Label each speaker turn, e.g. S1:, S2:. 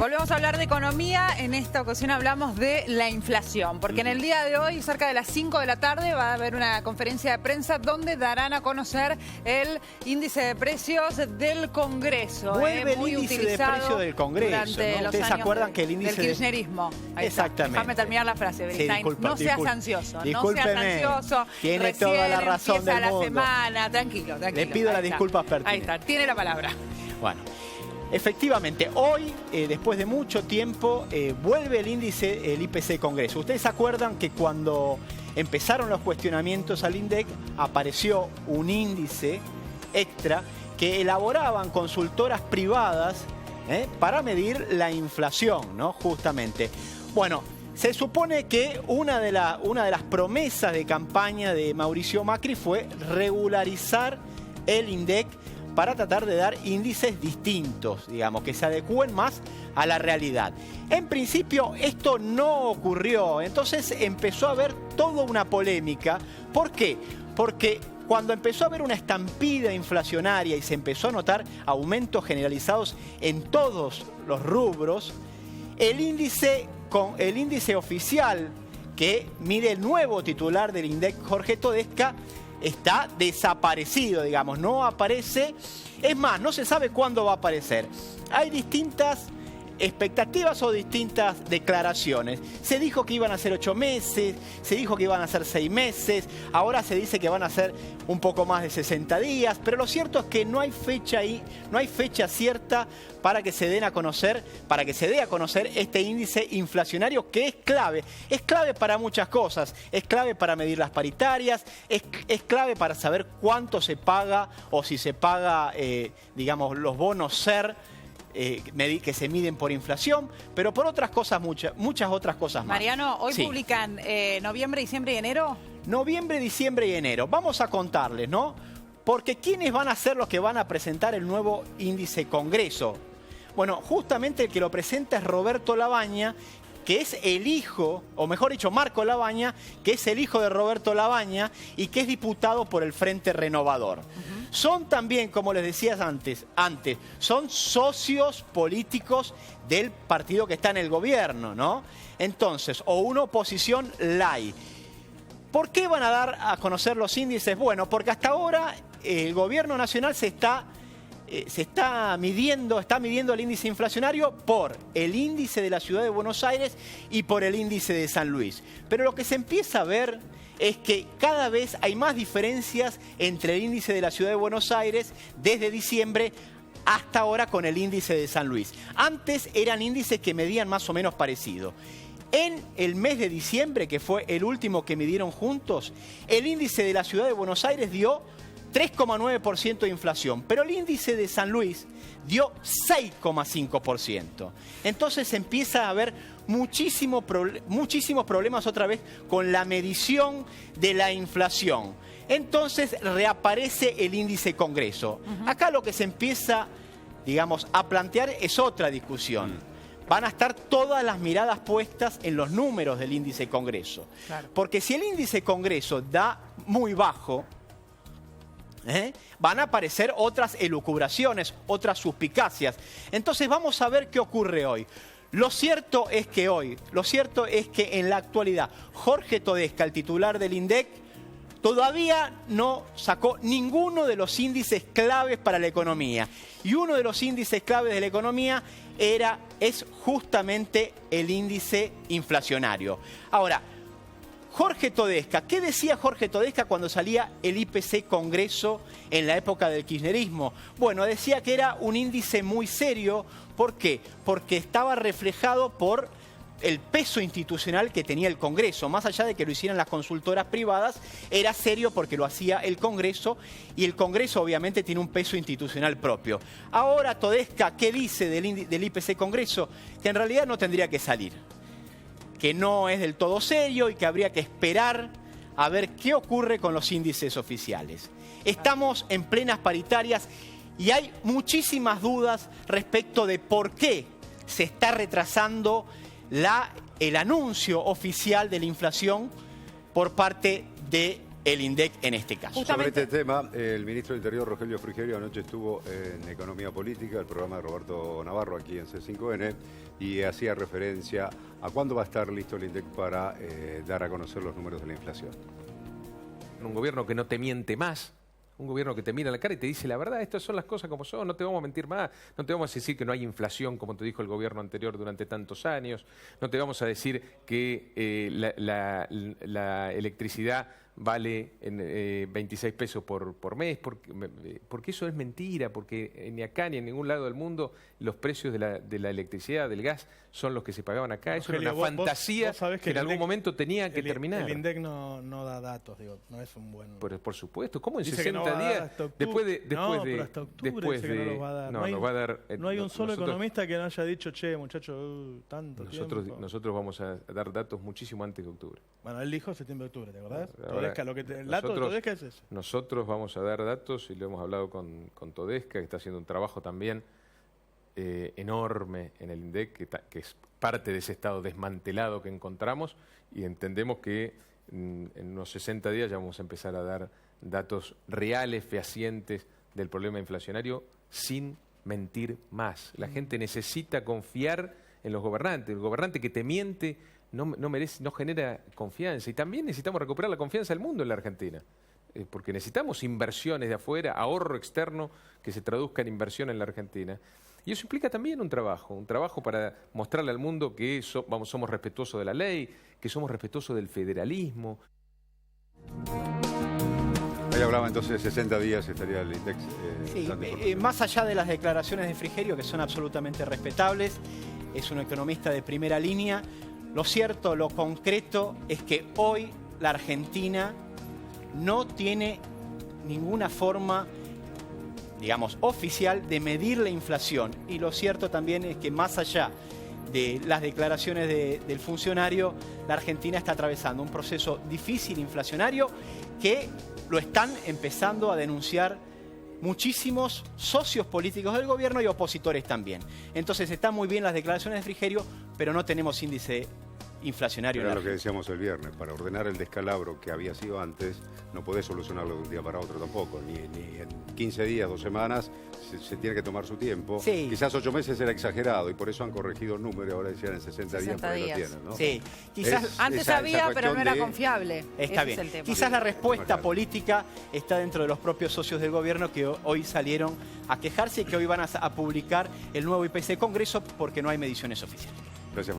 S1: Volvemos a hablar de economía. En esta ocasión hablamos de la inflación, porque en el día de hoy, cerca de las 5 de la tarde, va a haber una conferencia de prensa donde darán a conocer el índice de precios del Congreso.
S2: Vuelve el índice de precios del Congreso, ¿no? ¿Ustedes se acuerdan que el índice
S1: del kirchnerismo?
S2: Exactamente.
S1: Déjame terminar la frase, Beristain.
S2: Sí,
S1: no seas ansioso,
S2: discúlpeme.
S1: no seas ansioso.
S2: Tiene toda la razón del mundo.
S1: La semana, tranquilo.
S2: Le pido las disculpas pertinentes.
S1: Ahí está, tiene la palabra.
S2: Bueno. Efectivamente, hoy, después de mucho tiempo, vuelve el índice, el IPC Congreso. Ustedes se acuerdan que cuando empezaron los cuestionamientos al INDEC, apareció un índice extra que elaboraban consultoras privadas para medir la inflación, ¿no? Justamente. Bueno, se supone que una de las promesas de campaña de Mauricio Macri fue regularizar el INDEC para tratar de dar índices distintos, digamos, que se adecúen más a la realidad. En principio esto no ocurrió, entonces empezó a haber toda una polémica. ¿Por qué? Porque cuando empezó a haber una estampida inflacionaria y se empezó a notar aumentos generalizados en todos los rubros, el índice oficial que mide el nuevo titular del INDEC, Jorge Todesca, está desaparecido, digamos, no aparece. Es más, no se sabe cuándo va a aparecer. Hay distintas expectativas o distintas declaraciones. Se dijo que iban a ser 8 meses, se dijo que iban a ser 6 meses, ahora se dice que van a ser un poco más de 60 días, pero lo cierto es que no hay fecha ahí, no hay fecha cierta para que se dé a conocer este índice inflacionario, que es clave para muchas cosas, es clave para medir las paritarias, es clave para saber cuánto se paga o si se paga, digamos, los bonos SER, que se miden por inflación, pero por otras cosas, muchas otras cosas más.
S1: Mariano, hoy publican noviembre, diciembre y enero.
S2: Noviembre, diciembre y enero. Vamos a contarles, ¿no? Porque ¿quiénes van a ser los que van a presentar el nuevo índice Congreso? Bueno, justamente el que lo presenta es Roberto Labaña, que es el hijo, o mejor dicho, Marco Labaña, que es el hijo de Roberto Labaña y que es diputado por el Frente Renovador. Son también, como les decía antes, son socios políticos del partido que está en el gobierno, ¿no? Entonces, o una oposición light. ¿Por qué van a dar a conocer los índices? Bueno, porque hasta ahora el gobierno nacional está midiendo el índice inflacionario por el índice de la ciudad de Buenos Aires y por el índice de San Luis. Pero lo que se empieza a ver es que cada vez hay más diferencias entre el índice de la ciudad de Buenos Aires desde diciembre hasta ahora con el índice de San Luis. Antes eran índices que medían más o menos parecido. En el mes de diciembre, que fue el último que midieron juntos, el índice de la ciudad de Buenos Aires dio 3,9% de inflación, pero el índice de San Luis dio 6,5%. Entonces empieza a haber muchísimos problemas otra vez con la medición de la inflación. Entonces reaparece el índice Congreso. Acá lo que se empieza, digamos, a plantear es otra discusión. Van a estar todas las miradas puestas en los números del índice Congreso. Claro. Porque si el índice Congreso da muy bajo, van a aparecer otras elucubraciones, otras suspicacias. Entonces vamos a ver qué ocurre hoy. Lo cierto es que en la actualidad Jorge Todesca, el titular del INDEC, todavía no sacó ninguno de los índices claves para la economía. Y uno de los índices claves de la economía es justamente el índice inflacionario. Ahora, Jorge Todesca, ¿qué decía Jorge Todesca cuando salía el IPC Congreso en la época del kirchnerismo? Bueno, decía que era un índice muy serio. ¿Por qué? Porque estaba reflejado por el peso institucional que tenía el Congreso. Más allá de que lo hicieran las consultoras privadas, era serio porque lo hacía el Congreso, y el Congreso obviamente tiene un peso institucional propio. Ahora Todesca, ¿qué dice del IPC Congreso? Que en realidad no tendría que salir, que no es del todo serio y que habría que esperar a ver qué ocurre con los índices oficiales. Estamos en plenas paritarias y hay muchísimas dudas respecto de por qué se está retrasando el anuncio oficial de la inflación por parte de el INDEC en este caso.
S3: Sobre este tema, el ministro del Interior, Rogelio Frigerio, anoche estuvo en Economía Política, el programa de Roberto Navarro aquí en C5N, y hacía referencia a cuándo va a estar listo el INDEC para dar a conocer los números de la inflación.
S4: Un gobierno que no te miente más, un gobierno que te mira a la cara y te dice la verdad, estas son las cosas como son, no te vamos a mentir más, no te vamos a decir que no hay inflación como te dijo el gobierno anterior durante tantos años, no te vamos a decir que la electricidad vale en 26 pesos por mes, porque eso es mentira, porque ni acá ni en ningún lado del mundo los precios de la electricidad, del gas, son los que se pagaban acá. Eso era una fantasía que en algún momento tenía que terminar.
S5: El INDEC no da datos, digo, no es un buen...
S4: Por supuesto, ¿cómo en
S5: Dice
S4: 60 días?
S5: Pero hasta octubre dice que no los va a dar. No hay un solo economista que no haya dicho, che, muchachos, tanto tiempo.
S4: Nosotros vamos a dar datos muchísimo antes de octubre.
S5: Bueno, él dijo septiembre-octubre, ¿te acordás? El
S4: dato
S5: de Todesca es eso.
S4: Nosotros vamos a dar datos, y lo hemos hablado con Todesca, que está haciendo un trabajo también enorme en el INDEC, que es parte de ese estado desmantelado que encontramos, y entendemos que en unos 60 días ya vamos a empezar a dar datos reales, fehacientes del problema inflacionario, sin mentir más. La gente necesita confiar en los gobernantes. El gobernante que te miente no genera confianza. Y también necesitamos recuperar la confianza del mundo en la Argentina. Porque necesitamos inversiones de afuera, ahorro externo que se traduzca en inversión en la Argentina. Y eso implica también un trabajo para mostrarle al mundo que somos respetuosos de la ley, que somos respetuosos del federalismo.
S3: Ahí hablaba entonces de 60 días estaría el INDEC.
S2: Más allá de las declaraciones de Frigerio, que son absolutamente respetables, es un economista de primera línea. Lo cierto, lo concreto, es que hoy la Argentina no tiene ninguna forma, digamos, oficial de medir la inflación. Y lo cierto también es que más allá de las declaraciones del funcionario, la Argentina está atravesando un proceso difícil inflacionario que lo están empezando a denunciar muchísimos socios políticos del gobierno y opositores también. Entonces están muy bien las declaraciones de Frigerio, pero no tenemos índice inflacionario.
S3: Era lo que decíamos el viernes, para ordenar el descalabro que había sido antes, no podés solucionarlo de un día para otro tampoco, ni en 15 días, 2 semanas, se tiene que tomar su tiempo. Sí. Quizás 8 meses era exagerado y por eso han corregido el número y ahora decían en 60 días, por ahí lo tienen, ¿no?
S1: Sí, quizás antes había, pero no era confiable.
S2: Está bien. Es el tema. Quizás la respuesta política está dentro de los propios socios del gobierno que hoy salieron a quejarse y que hoy van a publicar el nuevo IPC Congreso porque no hay mediciones oficiales.
S3: Gracias.